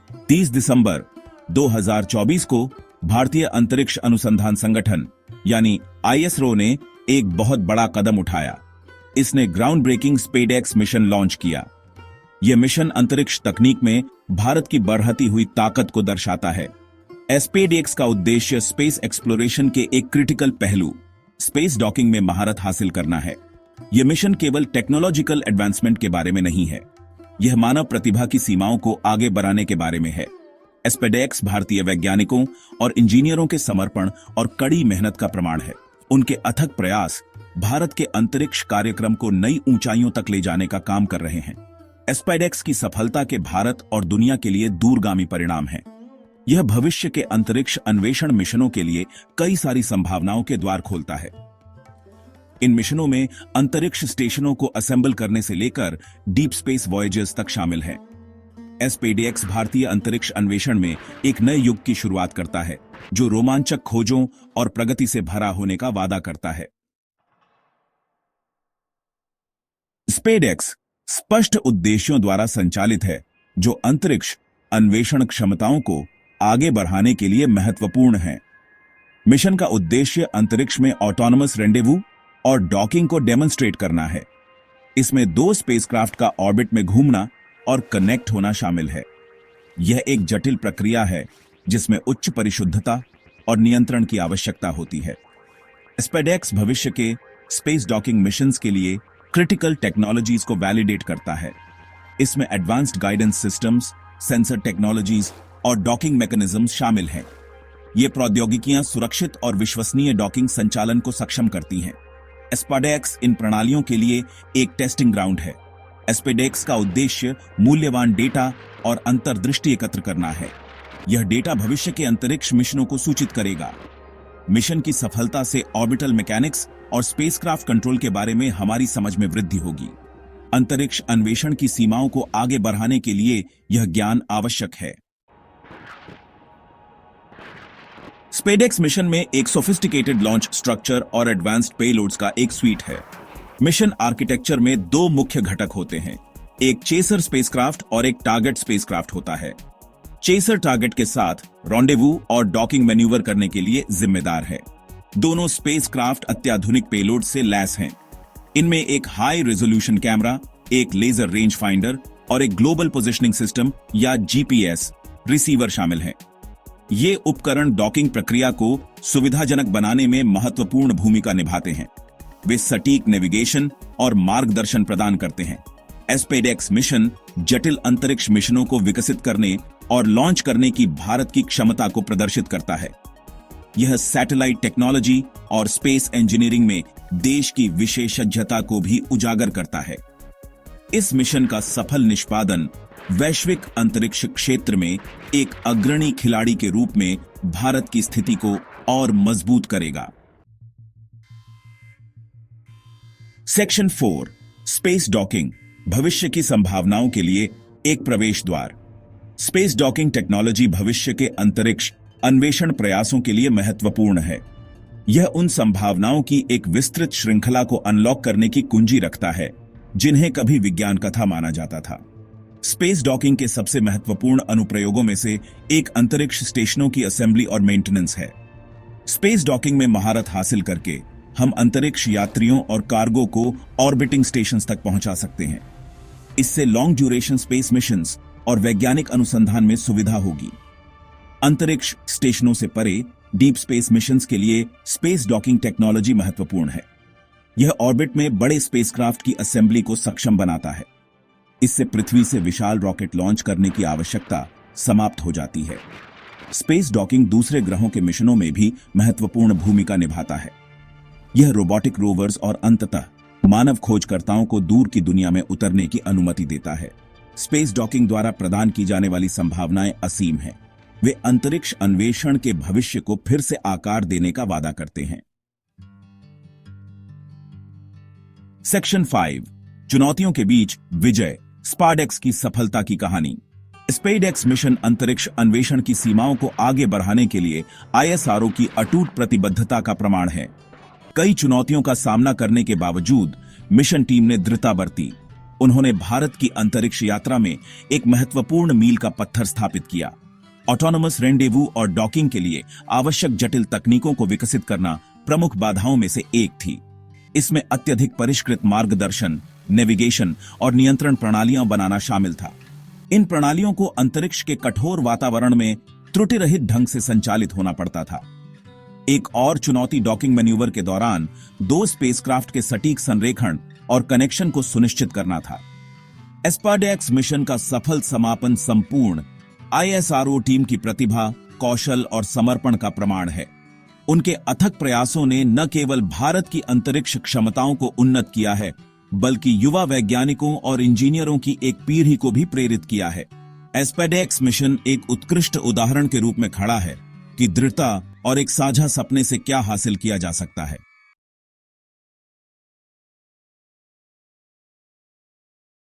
30 दिसंबर 2024 को भारतीय अंतरिक्ष अनुसंधान संगठन यानी आईएसआरओ ने एक बहुत बड़ा कदम उठाया। इसने ground breaking SpaceX mission launch किया। यह मिशन अंतरिक्ष तकनीक में भारत की बढ़ती हुई ताकत को दर्शाता है। स्पेसएक्स का उद्देश्य स्पेस एक्सप्लोरेशन के एक क्रिटिकल पहलू स्पेस डॉकिंग में महारत हासिल करना है। यह मिशन केवल टेक्नोलॉजिकल एडवांसमेंट के बारे में नहीं है, यह मानव प्रतिभा की सीमाओं को आगे बढ़ाने के बारे में है। स्पेसएक्स भारतीय वैज्ञानिकों और इंजीनियरों के समर्पण और कड़ी मेहनत का प्रमाण है। उनके अथक प्रयास भारत के अंतरिक्ष कार्यक्रम को नई ऊंचाइयों तक ले जाने का काम कर रहे हैं। स्पेसएक्स की सफलता के भारत और दुनिया के लिए दूरगामी परिणाम हैं। यह भविष्य के अंतरिक्ष अन्वेषण मिशनों के लिए कई सारी संभावनाओं के द्वार खोलता है। इन मिशनों में अंतरिक्ष स्टेशनों को असेंबल करने से लेकर डीप स्पेस वॉयजेस तक शामिल है। स्पेसएक्स भारतीय अंतरिक्ष अन्वेषण में एक नए युग की शुरुआत करता है, जो रोमांचक खोजों और प्रगति से भरा होने का वादा करता है। स्पेसएक्स स्पष्ट उद्देश्यों द्वारा संचालित है, जो अंतरिक्ष अन्वेषण क्षमताओं को आगे बढ़ाने के लिए महत्वपूर्ण है। मिशन का उद्देश्य अंतरिक्ष में ऑटोनोमस रेंडेवू और डॉकिंग को डेमोन्स्ट्रेट करना है। इसमें 2 स्पेसक्राफ्ट का ऑर्बिट में घूमना और कनेक्ट होना शामिल है। यह एक जटिल प्रक्रिया है जिसमें उच्च परिशुद्धता और नियंत्रण की आवश्यकता होती है। स्पेसएक्स भविष्य के स्पेस डॉकिंग मिशंस के लिए क्रिटिकल टेक्नोलॉजीज को वैलिडेट करता है। इसमें advanced guidance systems, sensor technologies और डॉकिंग मैकेनिज्म्स शामिल हैं। ये प्रौद्योगिकियां सुरक्षित और विश्वसनीय डॉकिंग संचालन को सक्षम करती हैं। स्पेसएक्स इन प्रणालियों के लिए एक टेस्टिंग ग्राउंड है। स्पेसएक्स का उद्देश्य मूल्यवान डेटा और अंतर्दृष्टि एकत्र करना है। यह डेटा भविष्य के अंतरिक्ष मिशनों को सूचित करेगा। मिशन की सफलता से ऑर्बिटल मैकेनिक्स और स्पेसक्राफ्ट कंट्रोल के बारे में हमारी समझ में वृद्धि होगी। अंतरिक्ष अन्वेषण की सीमाओं को आगे बढ़ाने के लिए यह ज्ञान आवश्यक है। स्पेसएक्स मिशन में एक सोफिस्टिकेटेड लॉन्च स्ट्रक्चर और एडवांस्ड पेलोड्स का एक स्वीट है। मिशन आर्किटेक्चर में 2 मुख्य घटक होते हैं, एक चेसर स्पेसक्राफ्ट और एक टारगेट स्पेसक्राफ्ट होता है। चेसर टारगेट के साथ रॉन्डेवू और डॉकिंग मैन्यूवर करने के लिए जिम्मेदार है। दोनों स्पेसक्राफ्ट अत्याधुनिक पेलोड से लैस हैं। इनमें एक हाई रेजोल्यूशन कैमरा, एक लेजर रेंज फाइंडर और एक ग्लोबल पोजिशनिंग सिस्टम या जीपीएस रिसीवर शामिल हैं। ये उपकरण डॉकिंग प्रक्रिया को सुविधाजनक बनाने में महत्वपूर्ण भूमिका निभाते हैं। वे सटीक नेविगेशन और मार्गदर्शन प्रदान करते हैं। स्पेसएक्स मिशन जटिल अंतरिक्ष मिशनों को विकसित करने और लॉन्च करने की भारत की क्षमता को प्रदर्शित करता है। यह सैटेलाइट टेक्नोलॉजी और स्पेस इंजीनियरिंग में देश की विशेषज्ञता को भी उजागर करता है। इस मिशन का सफल निष्पादन वैश्विक अंतरिक्ष क्षेत्र में एक अग्रणी खिलाड़ी के रूप में भारत की स्थिति को और मजबूत करेगा। सेक्शन 4 स्पेस डॉकिंग भविष्य की संभावनाओं के लिए एक प्रवेश द्वार। स्पेस डॉकिंग टेक्नोलॉजी भविष्य के अंतरिक्ष अन्वेषण प्रयासों के लिए महत्वपूर्ण है। यह उन संभावनाओं की एक विस्तृत श्रृंखला को अनलॉक करने की कुंजी रखता है जिन्हें कभी विज्ञान कथा माना जाता था। स्पेस डॉकिंग के सबसे महत्वपूर्ण अनुप्रयोगों में से एक अंतरिक्ष स्टेशनों की असेंबली और मेंटेनेंस है। स्पेस डॉकिंग में महारत हासिल करके हम अंतरिक्ष यात्रियों और कार्गो को ऑर्बिटिंग स्टेशंस तक पहुंचा सकते हैं। इससे लॉन्ग ड्यूरेशन स्पेस मिशंस और वैज्ञानिक अनुसंधान में सुविधा होगी। अंतरिक्ष स्टेशनों से परे डीप स्पेस मिशंस के लिए स्पेस डॉकिंग टेक्नोलॉजी महत्वपूर्ण है। यह ऑर्बिट में बड़े स्पेसक्राफ्ट की असेंबली को सक्षम बनाता है। इससे पृथ्वी से विशाल रॉकेट लॉन्च करने की आवश्यकता समाप्त हो जाती है। स्पेस डॉकिंग दूसरे ग्रहों के मिशनों में भी महत्वपूर्ण भूमिका निभाता है। यह रोबोटिक रोवर्स और अंततः मानव खोजकर्ताओं को दूर की दुनिया में उतरने की अनुमति देता है। स्पेस डॉकिंग द्वारा प्रदान की जाने वाली संभावनाएं असीम हैं। वे अंतरिक्ष अन्वेषण के भविष्य को फिर से आकार देने का वादा करते हैं। सेक्शन 5 चुनौतियों के बीच विजय स्पेसएक्स की सफलता की कहानी। स्पेसएक्स मिशन अंतरिक्ष अन्वेषण की सीमाओं को आगे बढ़ाने के लिए आईएसआरओ की अटूट प्रतिबद्धता का प्रमाण है। कई चुनौतियों का सामना करने के बावजूद मिशन टीम ने दृढ़ता बरती। उन्होंने भारत की अंतरिक्ष यात्रा में एक महत्वपूर्ण मील का पत्थर स्थापित किया। ऑटोनोमस रेंडेवू और डॉकिंग के लिए आवश्यक जटिल तकनीकों को विकसित करना प्रमुख बाधाओं में से एक थी। इसमें अत्यधिक परिष्कृत मार्गदर्शन, नेविगेशन और नियंत्रण प्रणालियां बनाना शामिल था। इन प्रणालियों को अंतरिक्ष के कठोर वातावरण में त्रुटि रहित ढंग से संचालित होना पड़ता था। एक और चुनौती डॉकिंग मैन्यूवर के दौरान दो स्पेसक्राफ्ट के सटीक संरेखण और कनेक्शन को सुनिश्चित करना था। एस्पाडेक्स मिशन का सफल समापन संपूर्ण ISRO टीम की प्रतिभा, कौशल और समर्पण का प्रमाण है। उनके अथक प्रयासों ने न केवल भारत की अंतरिक्ष क्षमताओं को उन्नत किया है, बल्कि युवा वैज्ञानिकों और इंजीनियरों की एक पीढ़ी को भी प्रेरित किया है। एस्पेडेक्स मिशन एक उत्कृष्ट उदाहरण के रूप में खड़ा है कि दृढ़ता और एक साझा सपने से क्या हासिल किया जा सकता है।